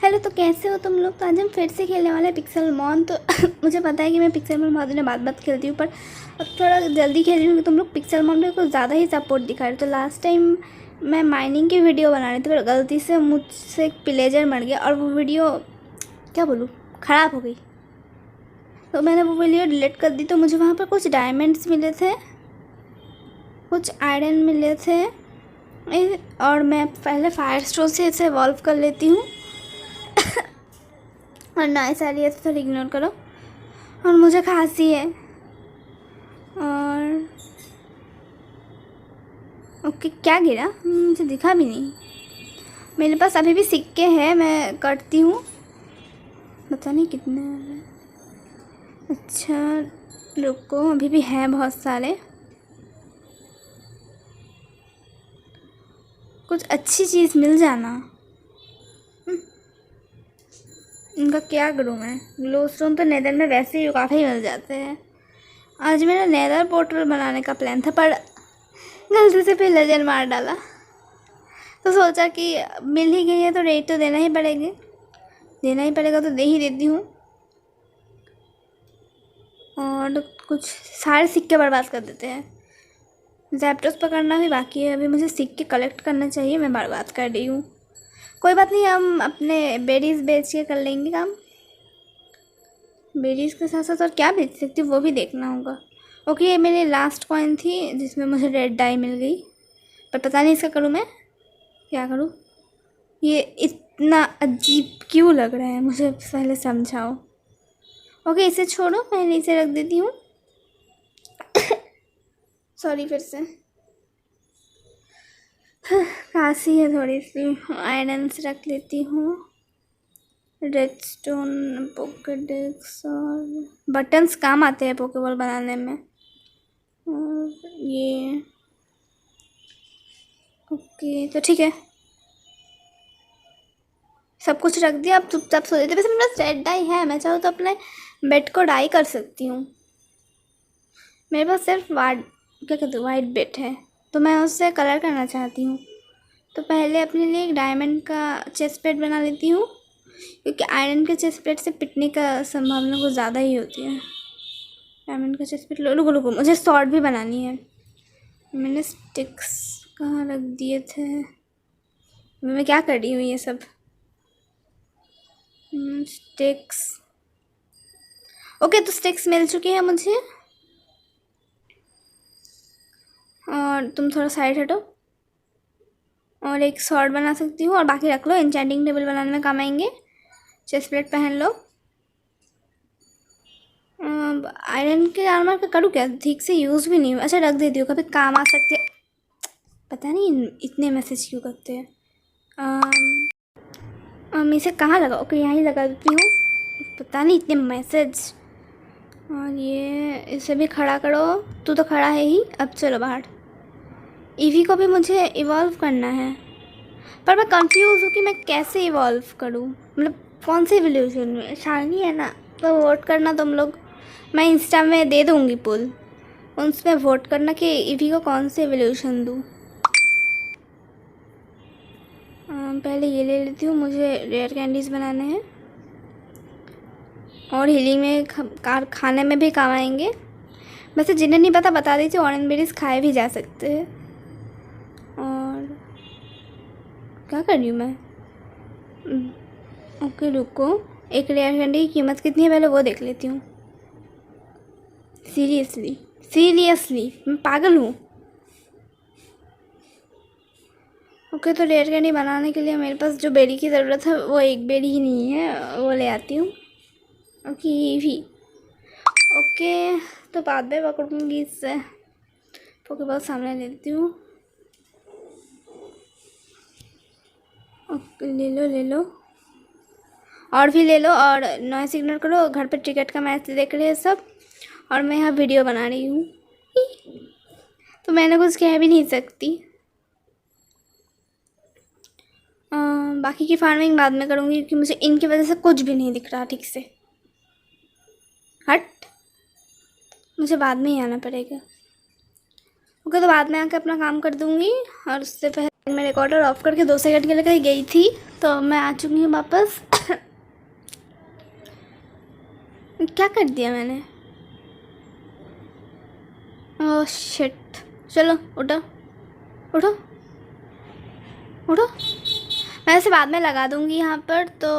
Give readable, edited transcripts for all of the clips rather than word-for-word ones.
Hello, तो कैसे हो तुम लोग। तो आज हम फिर से खेलने वाले हैं पिक्सेलमॉन। तो मुझे पता है कि मैं पिक्सेलमॉन बहुत दिनों बाद खेलती हूँ, पर अब थोड़ा जल्दी खेल रही हूँ कि तुम लोग पिक्सेलमॉन में कुछ ज़्यादा ही सपोर्ट दिखा रहे हो। तो लास्ट टाइम मैं माइनिंग की वीडियो बना रही थी, पर गलती से मुझसे एक पिलेजर मर गया और वो वीडियो क्या बोलूँ, ख़राब हो गई। तो मैंने वो वीडियो डिलीट कर दी। तो मुझे वहाँ पर कुछ डायमंड्स मिले थे, कुछ आयरन मिले थे, और मैं पहले फायर स्टोन से इसे इवॉल्व कर लेती हूँ। और नाइस आइडिया से थोड़ा इग्नोर करो। और मुझे खांसी है। और ओके, क्या गिरा मुझे दिखा भी नहीं। मेरे पास अभी भी सिक्के हैं, मैं करती हूँ। पता नहीं कितने हैं। अच्छा रुको, अभी भी हैं बहुत सारे। कुछ अच्छी चीज़ मिल जाना। इनका क्या करूँ मैं। ग्लोस्टोन तो नेदर में वैसे ही काफ़ी मिल जाते हैं। आज मेरा नेदर पोर्टल बनाने का प्लान था, पर गलती से पिलेजर मार डाला। तो सोचा कि मिल ही गई है तो रेट तो देना ही पड़ेगा, तो दे ही देती हूँ। और कुछ सारे सिक्के बर्बाद कर देते हैं। जैप्टोस पकड़ना भी बाकी है, अभी मुझे सिक्के कलेक्ट करना चाहिए। मैं बर्बाद कर रही हूँ। कोई बात नहीं, हम अपने बेरीज बेच के कर लेंगे काम। बेरीज के साथ साथ और क्या बेच सकती हूँ वो भी देखना होगा। ओके, ये मेरी लास्ट कॉइन थी जिसमें मुझे रेड डाई मिल गई, पर पता नहीं इसका करूँ मैं क्या करूँ। ये इतना अजीब क्यों लग रहा है, मुझे पहले समझाओ। ओके, इसे छोड़ो, पहले इसे रख देती हूँ। सॉरी, फिर से खांसी है थोड़ी सी। आयरन्स रख लेती हूँ, रेडस्टोन, पोकेडेक्स और बटन्स काम आते हैं पोकेबॉल बनाने में। और ये ओके, तो ठीक है, सब कुछ रख दिया। अब चुपचाप सो जाते। वैसे मेरे पास रेड डाई है, मैं चाहूँ तो अपने बेड को डाई कर सकती हूँ। मेरे पास सिर्फ क्या कहते हैं, वाइट बेड है, तो मैं उससे कलर करना चाहती हूँ। तो पहले अपने लिए एक डायमंड का चेस्ट प्लेट बना लेती हूँ, क्योंकि आयरन के चेस्ट प्लेट से पिटने का संभावना कुछ ज़्यादा ही होती है। डायमंड का चेस्ट प्लेट रुको, मुझे स्वॉर्ड भी बनानी है। मैंने स्टिक्स कहाँ रख दिए थे, मैं क्या कर रही हूँ ये सब। स्टिक्स, ओके, तो स्टिक्स मिल चुकी है मुझे। और तुम थोड़ा साइड हटो। और एक स्वॉर्ड बना सकती हूँ, और बाकी रख लो, एन्चेंटिंग टेबल बनाने में काम आएंगे। चेस्ट प्लेट पहन लो। आयरन के आर्मर का करूँ क्या, ठीक से यूज़ भी नहीं। अच्छा, रख देती हूँ, कभी काम आ सकती है। पता नहीं इतने मैसेज क्यों करते हैं। इसे कहाँ लगा, ओके यहाँ ही लगा देती हूँ। पता नहीं इतने मैसेज। और ये इसे भी खड़ा करो, तू तो खड़ा है ही। अब चलो बाहर। ईवी को भी मुझे इवॉल्व करना है, पर मैं कंफ्यूज हूँ कि मैं कैसे इवॉल्व करूँ। मतलब कौन से एवोल्यूशन में। शालिनी है ना, तो वोट करना तुम लोग। मैं इंस्टा में दे दूँगी पोल, उसमें वोट करना कि ईवी को कौन से एवोल्यूशन दूँ। पहले ये ले लेती हूँ, मुझे रेयर कैंडीज़ बनाने हैं, और हीलिंग में खाने में भी काम आएंगे। वैसे जिन्हें नहीं पता बता दीजिए, ऑरेंज बेरीज खाए भी जा सकते हैं। और क्या कर रही हूँ मैं। ओके रुको, एक रेयर कैंडी की कीमत कितनी है पहले वो देख लेती हूँ। सीरियसली मैं पागल हूँ। ओके, तो रेयर कैंडी बनाने के लिए मेरे पास जो बेरी की ज़रूरत है वो एक बेरी ही नहीं है, वो ले आती हूँ। ओके, ये भी ओके, तो बाद में पकड़ूँगी इससे। ओके, बहुत सामने लेती हूँ। ओके, ले लो और भी ले लो, और नॉइस इग्नोर करो। घर पे क्रिकेट का मैच देख रहे हैं सब, और मैं यहाँ वीडियो बना रही हूँ, तो मैंने कुछ कह भी नहीं सकती। बाकी की फार्मिंग बाद में करूँगी, क्योंकि मुझे इनकी वजह से कुछ भी नहीं दिख रहा ठीक से। हट, मुझे बाद में ही आना पड़ेगा। ओके, तो बाद में आके अपना काम कर दूँगी, और उससे पहले मैं रिकॉर्डर ऑफ करके 2 सेकंड के लिए कहीं गई थी, तो मैं आ चुकी हूँ वापस। क्या कर दिया मैंने? Oh shit. चलो उठो उठो उठो। मैं इसे बाद में लगा दूँगी यहाँ पर। तो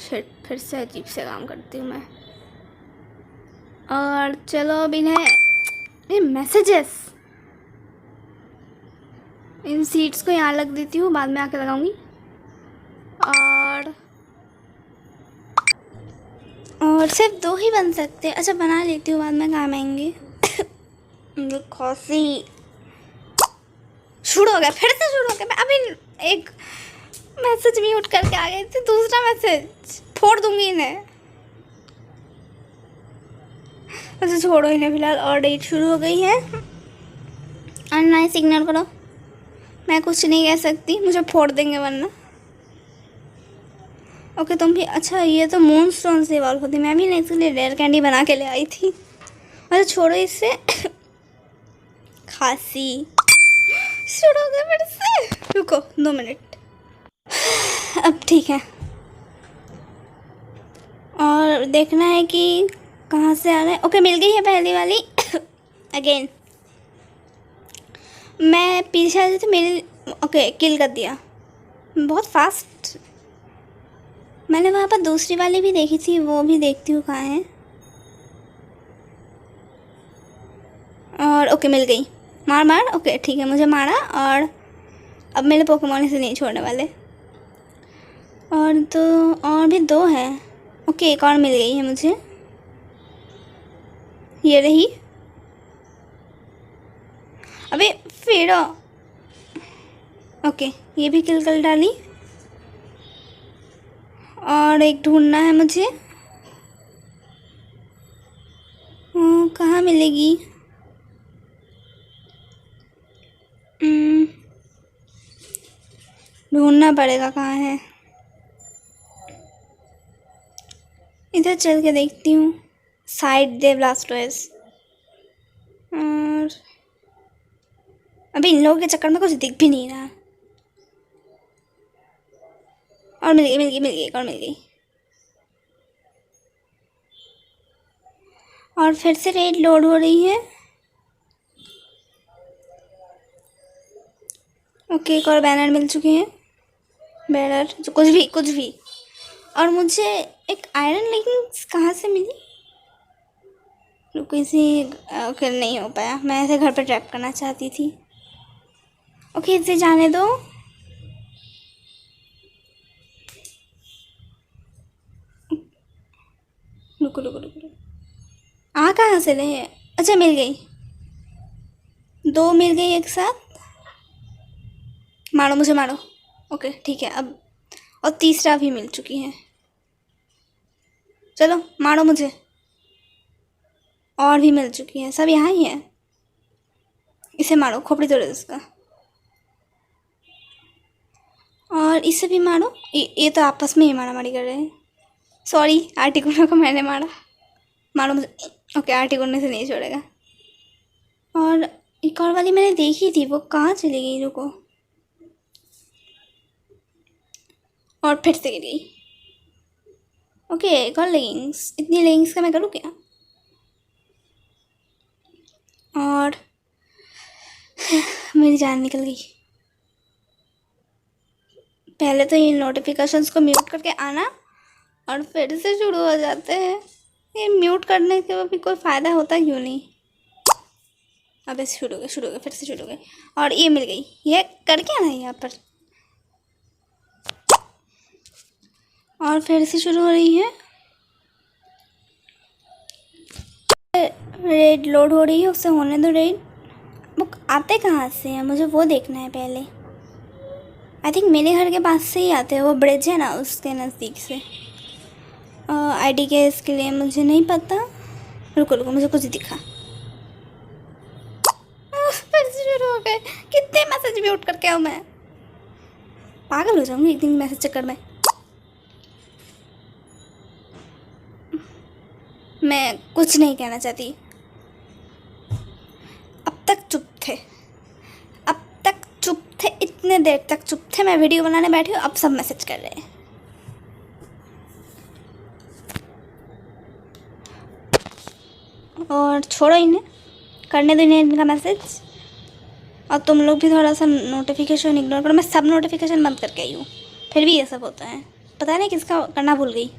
शिट, फिर से अजीब से काम करती हूँ मैं। और चलो अब इन्हें, ये मैसेजेस, इन सीट्स को यहाँ लग देती हूँ, बाद में आके लगाऊंगी। और सिर्फ 2 ही बन सकते हैं। अच्छा बना लेती हूँ, बाद में काम आएंगे। खांसी शुरू हो गया, फिर से शुरू हो गया। मैं अभी एक मैसेज म्यूट करके आ गई थी, दूसरा मैसेज फोड़ दूंगी इन्हें। अच्छा छोड़ो इन्हें फिलहाल। और डेट शुरू हो गई है। अननाइस इग्नोर करो, मैं कुछ नहीं कह सकती, मुझे फोड़ देंगे वरना। ओके तुम भी। अच्छा ये तो मूनस्टोन से इवॉल्व होती, मैं भी नहीं इसके लिए रेयर कैंडी बना के ले आई थी। अच्छा छोड़ो इससे। खांसी शुरू हो गया फिर से। रुको 2 मिनट। अब ठीक है। और देखना है कि कहाँ से आ रहा है। ओके मिल गई है पहली वाली। अगेन मैं पीछे आ रही थी, मेरी ओके किल कर दिया बहुत फास्ट। मैंने वहाँ पर दूसरी वाली भी देखी थी, वो भी देखती हूँ कहाँ है। और ओके मिल गई। मार मार। ओके ठीक है, मुझे मारा। और अब मेरे पोकेमॉन से नहीं छोड़ने वाले। और तो और भी 2 हैं। ओके एक और मिल गई है मुझे, ये रही। अबे फिर ओके ये भी किल कर डाली। और एक ढूंढना है मुझे, कहाँ मिलेगी? ढूंढना पड़ेगा कहाँ है। इधर चल के देखती हूँ। साइड दे ब्लास्टोइस। और अभी इन लोगों के चक्कर में कुछ दिख भी नहीं रहा। और मिल गई मिल गई मिल गई, एक और मिल गई। और फिर से रेड लोड हो रही है। ओके एक और बैनर मिल चुके हैं। बैनर जो कुछ भी। और मुझे एक आयरन लेगिंग्स कहाँ से मिली? रुको इसे। ओके नहीं हो पाया, मैं ऐसे घर पे ट्रैप करना चाहती थी। ओके इसे जाने दो। रुको रुको रुको रुको। आ कहाँ से रहे हैं? अच्छा मिल गई, 2 मिल गई एक साथ। मारो मुझे मारो। ओके ठीक है अब। और तीसरा भी मिल चुकी है। चलो मारो मुझे। और भी मिल चुकी है, सब यहाँ ही है। इसे मारो, खोपड़ी तोड़ो इसका। और इसे भी मारो। ये तो आपस में ही मारा मारी कर रहे हैं। सॉरी आर्टिकुना को मैंने मारा। मारो मुझे। ओके आर्टिकुना से नहीं छोड़ेगा। और एक और वाली मैंने देखी थी, वो कहाँ चली गई? रुको। और फिर से गिर गई। ओके एक और लेगिंग्स। इतनी लेगिंग्स का मैं करूँ क्या? और मेरी जान निकल गई। पहले तो ये नोटिफिकेशंस को म्यूट करके आना, और फिर से शुरू हो जाते हैं। ये म्यूट करने के भी कोई फ़ायदा होता क्यों नहीं? अब ऐसे शुरू हो गए फिर से शुरू हो गए। और ये मिल गई। ये कर क्या है यहाँ पर? और फिर से शुरू हो रही है। रेड लोड हो रही है, उससे होने दो रेड। वो आते कहाँ से हैं, मुझे वो देखना है पहले। आई थिंक मेरे घर के पास से ही आते हैं, वो ब्रिज है ना उसके नज़दीक से। आईडी के इसके लिए मुझे नहीं पता। रुको रुको मुझे कुछ दिखा। फिर से शुरू हो गए। कितने मैसेज म्यूट करके आऊँ मैं? पागल हो जाऊँगी एक दिन मैसेज चक्कर में। मैं कुछ नहीं कहना चाहती। अब तक चुप थे, इतने देर तक चुप थे, मैं वीडियो बनाने बैठी हूँ, अब सब मैसेज कर रहे हैं। और छोड़ो इन्हें, करने दो इन्हें इनका मैसेज। और तुम लोग भी थोड़ा सा नोटिफिकेशन इग्नोर करो। मैं सब नोटिफिकेशन बंद करके आई हूँ, फिर भी ये सब होता है। पता नहीं किसका करना भूल गई।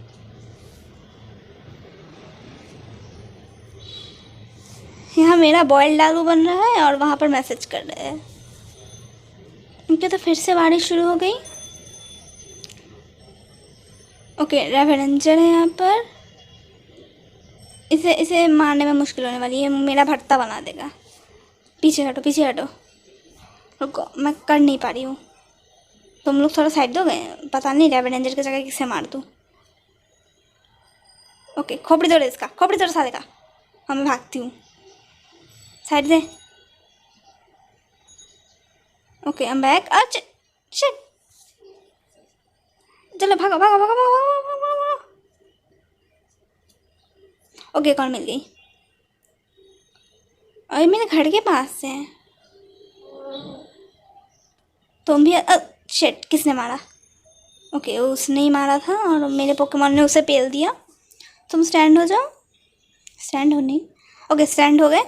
यहाँ मेरा बॉयल्ड आलू बन रहा है और वहाँ पर मैसेज कर रहे हैं। उनके तो फिर से बारिश शुरू हो गई। ओके, रेवेंजर है यहाँ पर। इसे मारने में मुश्किल होने वाली है, मेरा भरता बना देगा। पीछे हटो, पीछे हटो, रुको, मैं कर नहीं पा रही हूँ। तुम लोग थोड़ा साइड दोगे? पता नहीं रेवेंजर की जगह किसे मार दूँ। ओके, खोपड़ी तोड़ इसका, खोपड़ी तोड़ साले का। हाँ, मैं भागती हूँ, side they. Okay, I am back. अच्छा शिट, चलो भागो भागो भागो भागो भागो भागो। ओके, कौन मिल गई? और मेरे घर के पास से है। तुम भी शिट, किसने मारा? ओके, उसने ही मारा था और मेरे पोकेमॉन ने उसे पेल दिया। तुम स्टैंड हो जाओ। स्टैंड हो नहीं। ओके, स्टैंड हो गए।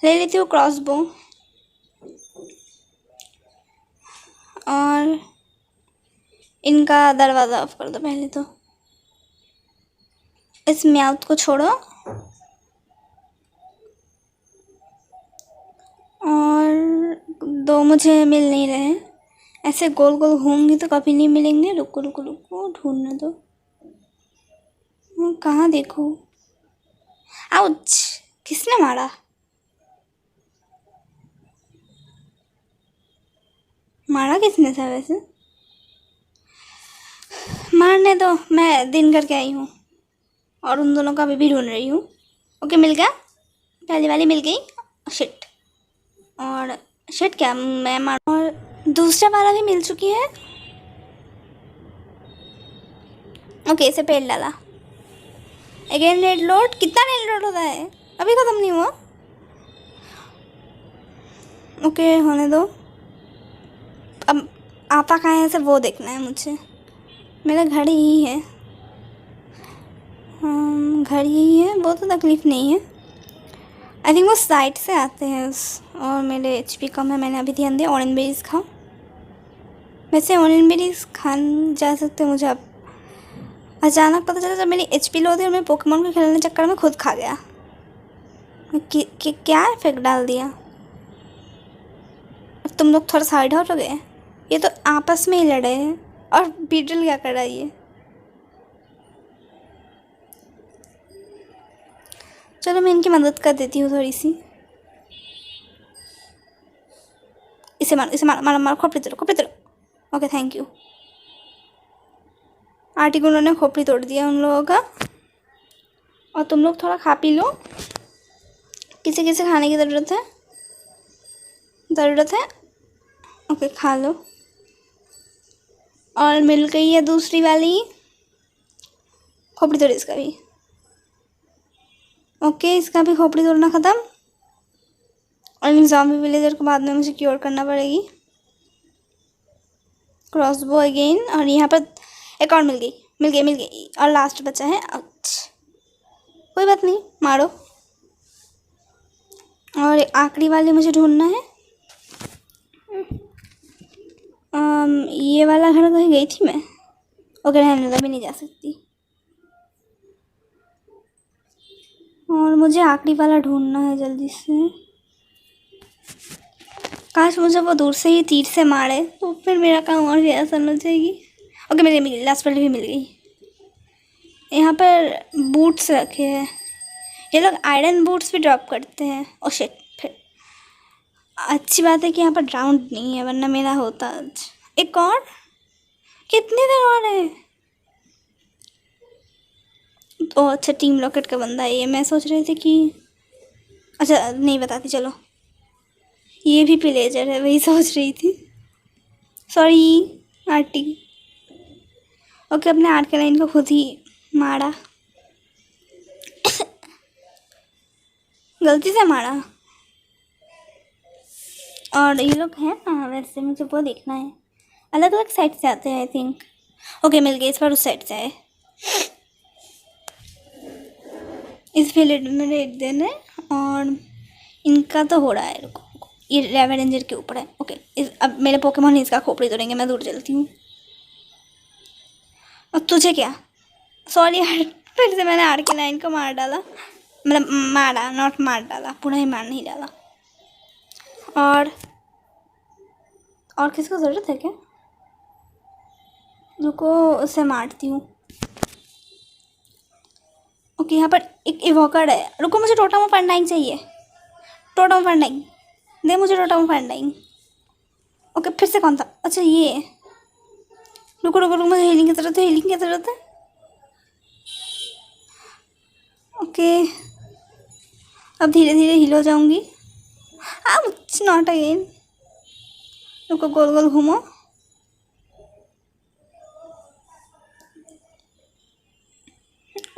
ले लेती हूँ क्रॉसबो। और इनका दरवाज़ा ऑफ कर दो पहले तो। इस म्याउथ को छोड़ो। और दो मुझे मिल नहीं रहे हैं। ऐसे गोल गोल घूमूंगी तो कभी नहीं मिलेंगे। रुको रुको रुको, ढूंढने दो। कहाँ देखूँ? आउच, किसने मारा? मारा किसने था वैसे? मारने दो, मैं दिन करके आई हूँ और उन दोनों का अभी भी ढूंढ रही हूँ। ओके, मिल गया, पहली वाली मिल गई। शिट, और शिट क्या, मैं मार। और दूसरा वाला भी मिल चुकी है। ओके, इसे पेड़ डाला। Again red load. कितना रेड लोड होता है? अभी ख़त्म नहीं हुआ। ओके, होने दो। अब आता कहाँ है ऐसे वो देखना है मुझे। मेरा घर यही है। घर यही है, वो तो तकलीफ़ नहीं है। आई थिंक वो साइड से आते हैं और मेरे HP कम है, मैंने अभी ध्यान दिया। ऑरेंज बेरीज खाओ। वैसे ऑरेंज बेरीज खान जा सकते मुझे अब। अचानक पता चला जब मेरी HP लो थी और मैं पोकेमॉन को खेलने चक्कर में खुद खा गया। क्या इफेक्ट डाल दिया। अब तुम लोग थोड़ा साइड हटोगे। ये तो आपस में ही लड़े हैं। और बीटल क्या कर रहा है ये? चलो मैं इनकी मदद कर देती हूँ थोड़ी सी। इसे मारो, इसे मारो, मारो मारो, खोपड़ी तोड़ो, खोपड़ी तोड़ो। Okay, thank you. आर्टिकुनो ने खोपड़ी तोड़ दिया उन लोगों का। और तुम लोग थोड़ा खा पी लो। किसी किसी खाने की ज़रूरत है? ज़रूरत है? ओके, खा लो। और मिल गई है दूसरी वाली। खोपड़ी तोड़ इसका भी। ओके, इसका भी खोपड़ी तोड़ना ख़त्म। और इन ज़ॉम्बी विलेजर को बाद में मुझे क्योर करना पड़ेगी। Crossbow again. और यहाँ पर एक और मिल गई, मिल गई, मिल गई। और लास्ट बचा है। अच्छा, कोई बात नहीं, मारो। और आखिरी वाली मुझे ढूंढना है। ये वाला घर कहीं गई थी मैं। ओके, रहने दो, भी नहीं जा सकती। और मुझे आखिरी वाला ढूंढना है जल्दी से। काश मुझे वो दूर से ही तीर से मारे तो फिर मेरा काम और भी आसान हो जाएगी। ओके, मिल गई, लास्ट वाली भी मिल गई। यहाँ पर बूट्स रखे हैं। ये लोग आयरन बूट्स भी ड्रॉप करते हैं। ओ शिट, फिर अच्छी बात है कि यहाँ पर राउंड नहीं है, वरना मेरा होता आज। एक और? कितनी देर और है? ओ अच्छा, टीम रॉकेट का बंदा है ये। मैं सोच रही थी कि अच्छा नहीं बताती, चलो। ये भी पिलेजर है, वही सोच रही थी। सॉरी आर्टी। ओके, अपने आर्ट के लाइन को खुद ही मारा। गलती से मारा। और ये लोग हैं ना, वैसे मुझे वो देखना है। अलग अलग साइड से आते हैं आई थिंक। ओके मिल गए, इस बार उस साइड से आए। इस विलेज में रेड देना है और इनका तो हो रहा है। रुको रुको, ये रेवेंजर के ऊपर है। ओके अब मेरे पोकेमॉन इसका खोपड़ी तोड़ेंगे, मैं दूर चलती हूँ। और तुझे क्या, सॉरी यार, फिर से मैंने आर9 को मार डाला, मतलब मारा नॉट मार डाला, पूरा ही मार नहीं डाला। और किसको ज़रूरत है क्या? रुको उसे मारती हूँ। ओके यहाँ पर एक इवोकर है। रुको मुझे टोटम ऑफ अनडाइंग चाहिए। टोटम ऑफ अनडाइंग दे मुझे, टोटम ऑफ अनडाइंग। ओके फिर से कौन था? अच्छा ये। रुको रुको रुको, मुझे हीलिंग की ज़रूरत है, हीलिंग की ज़रूरत है। ओके अब धीरे धीरे हील हो जाऊंगी। Not again. रुको गोल गोल घूमो।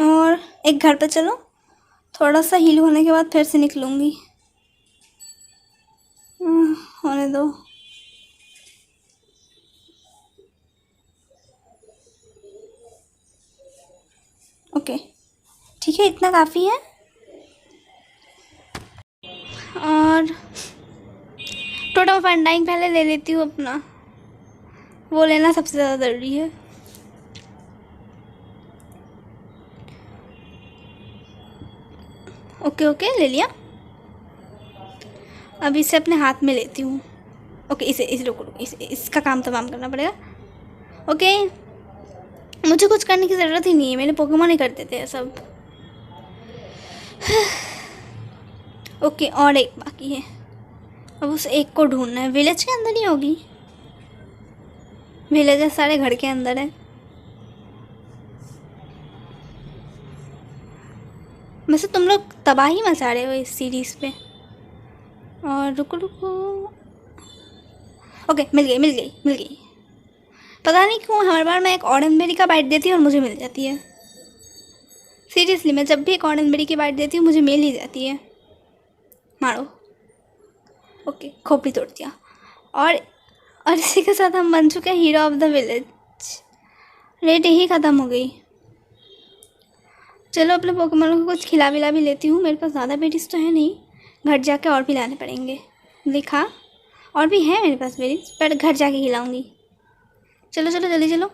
और एक घर पे चलो, थोड़ा सा हील होने के बाद फिर से निकलूंगी। होने दो। ओके ठीक है, इतना काफ़ी है। और टोटम ऑफ अनडाइंग पहले ले लेती हूँ अपना, वो लेना सबसे ज़्यादा ज़रूरी है। ओके ओके ले लिया। अब इसे अपने हाथ में लेती हूँ। ओके इसे रुको रुको, इसका काम तमाम करना पड़ेगा। ओके मुझे कुछ करने की ज़रूरत ही नहीं है, मेरे पोकेमॉन ही कर देते हैं सब। ओके और एक बाकी है, अब उस एक को ढूंढना है। विलेज के अंदर ही होगी, विलेजर सारे घर के अंदर है। वैसे तुम लोग तबाही मचा रहे हो इस सीरीज़ पे। और रुको रुको, ओके मिल गई मिल गई मिल गई। पता नहीं क्यों हर बार मैं एक ऑरेंज बेरी का बाइट देती हूँ और मुझे मिल जाती है। सीरियसली मैं जब भी एक ऑरेंज बेरी की बाइट देती हूँ मुझे मिल ही जाती है। मारो। ओके खोपड़ी तोड़ दिया। और इसी के साथ हम बन चुके हैं hero of the village. Red यही ख़त्म हो गई। चलो अपने पोकेमॉन को कुछ खिला विला भी लेती हूँ। मेरे पास ज़्यादा बेरीज तो है नहीं, घर जाके और भी लाने पड़ेंगे। देखा और भी है मेरे पास बेरीज, पर घर जाके खिलाऊंगी। चलो चलो जल्दी चलो।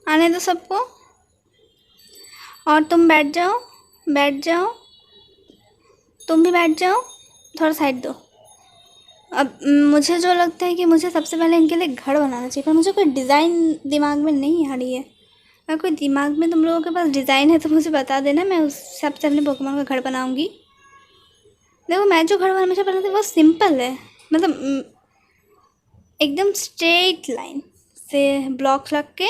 आने दो सबको। और तुम बैठ जाओ, बैठ जाओ, तुम भी बैठ जाओ, थोड़ा साइड दो। अब मुझे जो लगता है कि मुझे सबसे पहले इनके लिए घर बनाना चाहिए, पर मुझे कोई डिज़ाइन दिमाग में नहीं आ रही है। अगर कोई दिमाग में तुम लोगों के पास डिज़ाइन है तो मुझे बता देना, मैं उस हिसाब से अपने पोकेमॉन का घर बनाऊंगी। देखो मैं जो घर हमेशा बनाती हूँ वो सिंपल है, मतलब एकदम स्ट्रेट लाइन से ब्लॉक्स लग के,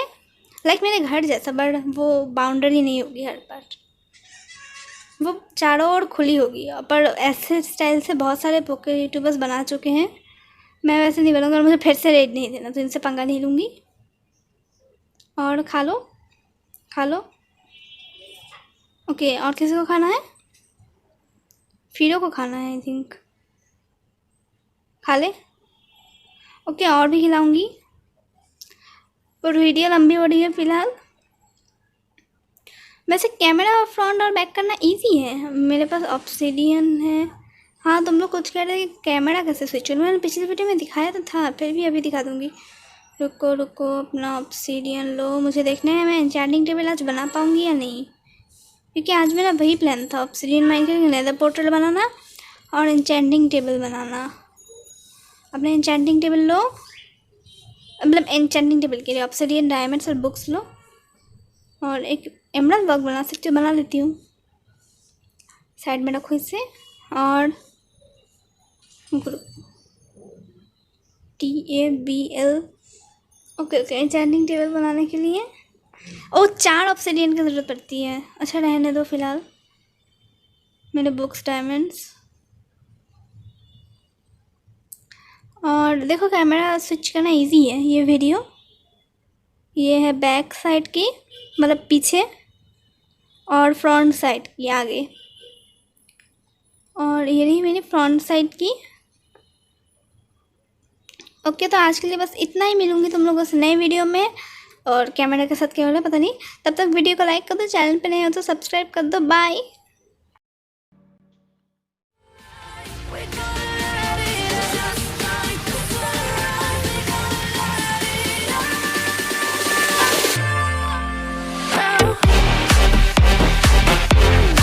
लाइक मेरे घर जैसा, बट वो बाउंड्री नहीं होगी हर बार, वो चारों ओर खुली होगी। पर ऐसे स्टाइल से बहुत सारे पोके यूट्यूबर्स बना चुके हैं, मैं वैसे नहीं बनाऊंगा। और मुझे फिर से रेड नहीं देना, तो इनसे पंगा नहीं लूँगी। और खा लो खा लो। ओके और किसी को खाना है? फीरो को खाना है आई थिंक, खा ले। ओके और भी खिलाऊंगी, पर वीडियो लंबी हो रही है फ़िलहाल। वैसे कैमरा फ्रंट और बैक करना इजी है, मेरे पास ऑब्सिडियन है। हाँ तुम लोग कुछ कह रहे हैं कि कैमरा कैसे स्विच करूँ, मैंने पिछली वीडियो में दिखाया तो था, फिर भी अभी दिखा दूँगी। रुको रुको अपना ऑब्सिडियन लो, मुझे देखना है मैं एन्चेंटिंग टेबल आज बना पाऊँगी या नहीं, क्योंकि आज मेरा वही प्लान था, ऑब्सिडियन माइन करके नेदर पोर्टल बनाना और एन्चेंटिंग टेबल बनाना। अपने एन्चेंटिंग टेबल लो, मतलब एन्चेंटिंग टेबल के लिए ऑब्सिडियन डायमंड्स और बुक्स लो, और एक एमराल्ड ब्लॉक बना सकती हूँ, बना लेती हूँ। साइड में रखो इसे। और TABL okay okay enchanting table बनाने के लिए 4 ऑब्सिडियन की ज़रूरत पड़ती है। अच्छा रहने दो फ़िलहाल मेरे बुक्स डायमंड्स। और देखो कैमरा स्विच करना इजी है। ये वीडियो ये है बैक साइड की, मतलब पीछे, और फ्रंट साइड की आगे, और ये रही मेरी फ्रंट साइड की। ओके, तो आज के लिए बस इतना ही। मिलूंगी तुम लोगों से नए वीडियो में, और कैमरा के साथ क्या हो रहा है पता नहीं। तब तक वीडियो को लाइक कर दो, चैनल पे नए हो तो सब्सक्राइब कर दो। बाय।